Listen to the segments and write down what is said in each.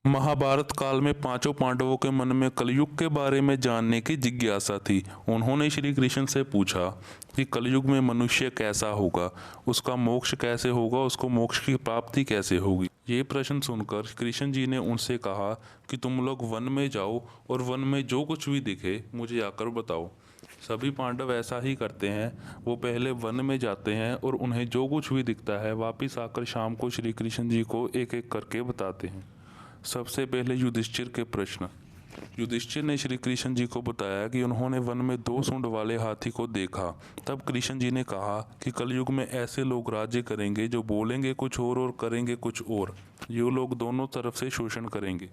महाभारत काल में पांचों पांडवों के मन में कलयुग के बारे में जानने की जिज्ञासा थी। उन्होंने श्री कृष्ण से पूछा कि कलयुग में मनुष्य कैसा होगा, उसका मोक्ष कैसे होगा, उसको मोक्ष की प्राप्ति कैसे होगी। ये प्रश्न सुनकर कृष्ण जी ने उनसे कहा कि तुम लोग वन में जाओ और वन में जो कुछ भी दिखे मुझे आकर बताओ। सभी पांडव ऐसा ही करते हैं। वो पहले वन में जाते हैं और उन्हें जो कुछ भी दिखता है वापिस आकर शाम को श्री कृष्ण जी को एक एक करके बताते हैं। सबसे पहले युधिष्ठिर के प्रश्न। युधिष्ठिर ने श्री कृष्ण जी को बताया कि उन्होंने वन में 2 सूंड वाले हाथी को देखा। तब कृष्ण जी ने कहा कि कलयुग में ऐसे लोग राज्य करेंगे जो बोलेंगे कुछ और करेंगे कुछ और। ये लोग दोनों तरफ से शोषण करेंगे।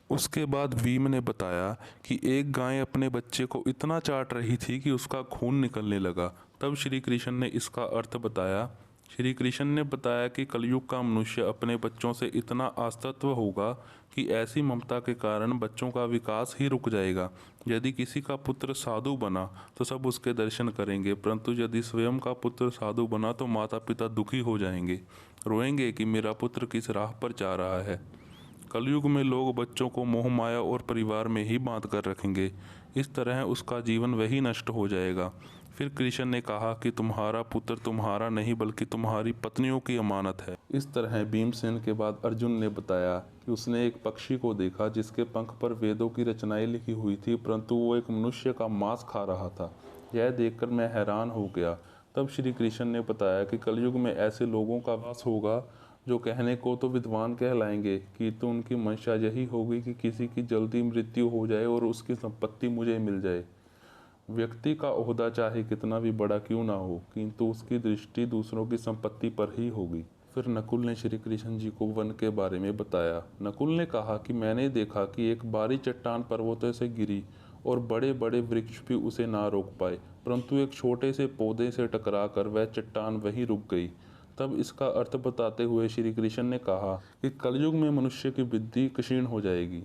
उसके बाद भीम ने बताया कि एक गाय अपने बच्चे को इतना चाट रही थी कि उसका खून निकलने लगा। तब श्री कृष्ण ने इसका अर्थ बताया। श्री कृष्ण ने बताया कि कलयुग का मनुष्य अपने बच्चों से इतना आसक्त होगा कि ऐसी ममता के कारण बच्चों का विकास ही रुक जाएगा। यदि किसी का पुत्र साधु बना तो सब उसके दर्शन करेंगे, परंतु यदि स्वयं का पुत्र साधु बना तो माता पिता दुखी हो जाएंगे, रोएंगे कि मेरा पुत्र किस राह पर जा रहा है। कलयुग में लोग बच्चों को मोह माया और परिवार में ही बांध कर रखेंगे। इस तरह उसका जीवन वही नष्ट हो जाएगा। फिर कृष्ण ने कहा कि तुम्हारा पुत्र तुम्हारा नहीं बल्कि तुम्हारी पत्नियों की अमानत है। इस तरह भीमसेन के बाद अर्जुन ने बताया कि उसने एक पक्षी को देखा जिसके पंख पर वेदों की रचनाएं लिखी हुई थी, परंतु वो एक मनुष्य का मांस खा रहा था। यह देखकर मैं हैरान हो गया। तब श्री कृष्ण ने बताया कि कलयुग में ऐसे लोगों का वास होगा जो कहने को तो विद्वान कहलाएंगे कि तो उनकी मंशा यही होगी कि किसी की जल्दी मृत्यु हो जाए और उसकी संपत्ति मुझे मिल जाए। व्यक्ति का ओहदा चाहे कितना भी बड़ा क्यों ना हो, किंतु उसकी दृष्टि दूसरों की संपत्ति पर ही होगी। फिर नकुल ने श्री कृष्ण जी को वन के बारे में बताया। नकुल ने कहा कि मैंने देखा कि एक बारी चट्टान पर्वतों से गिरी और बड़े बड़े वृक्ष भी उसे ना रोक पाए, परंतु एक छोटे से पौधे से टकराकर वह चट्टान वहीं रुक गई। तब इसका अर्थ बताते हुए श्री कृष्ण ने कहा कि कलयुग में मनुष्य की बुद्धि क्षीण हो जाएगी,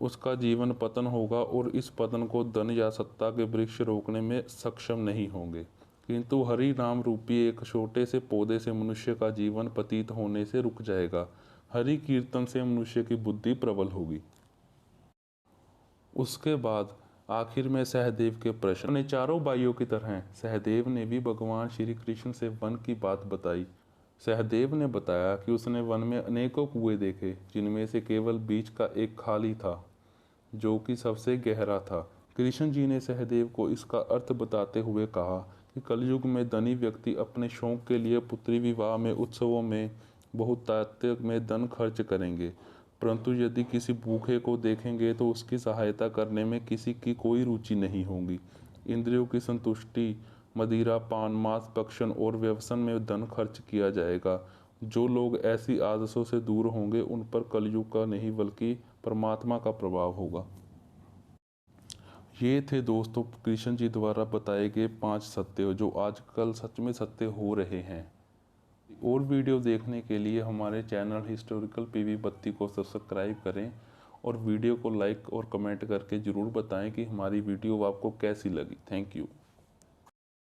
उसका जीवन पतन होगा और इस पतन को धन या सत्ता के वृक्ष रोकने में सक्षम नहीं होंगे, किंतु हरि नाम रूपी एक छोटे से पौधे से मनुष्य का जीवन पतित होने से रुक जाएगा। हरि कीर्तन से मनुष्य की बुद्धि प्रबल होगी। उसके बाद आखिर में सहदेव के प्रश्न ने चारों भाइयों की तरह सहदेव ने भी भगवान श्री कृष्ण से वन की बात बताई। सहदेव ने बताया कि उसने वन में अनेकों कुएं देखे, जिनमें से केवल बीच का एक खाली था जो कि सबसे गहरा था। कृष्ण जी ने सहदेव को इसका अर्थ बताते हुए कहा कि कलयुग में धनी व्यक्ति अपने शौक के लिए पुत्री विवाह में, उत्सवों में, बहुतायत में धन खर्च करेंगे, परंतु यदि किसी भूखे को देखेंगे तो उसकी सहायता करने में किसी की कोई रुचि नहीं होगी। इंद्रियों की संतुष्टि, मदिरा पान, मांस भक्षण और व्यसन में धन खर्च किया जाएगा। जो लोग ऐसी आदतों से दूर होंगे उन पर कलयुग का नहीं बल्कि परमात्मा का प्रभाव होगा। ये थे दोस्तों कृष्ण जी द्वारा बताए गए 5 सत्य जो आजकल सच में सत्य हो रहे हैं। और वीडियो देखने के लिए हमारे चैनल हिस्टोरिकल पीवी बत्ती को सब्सक्राइब करें और वीडियो को लाइक और कमेंट करके ज़रूर बताएं कि हमारी वीडियो आपको कैसी लगी। Thank you.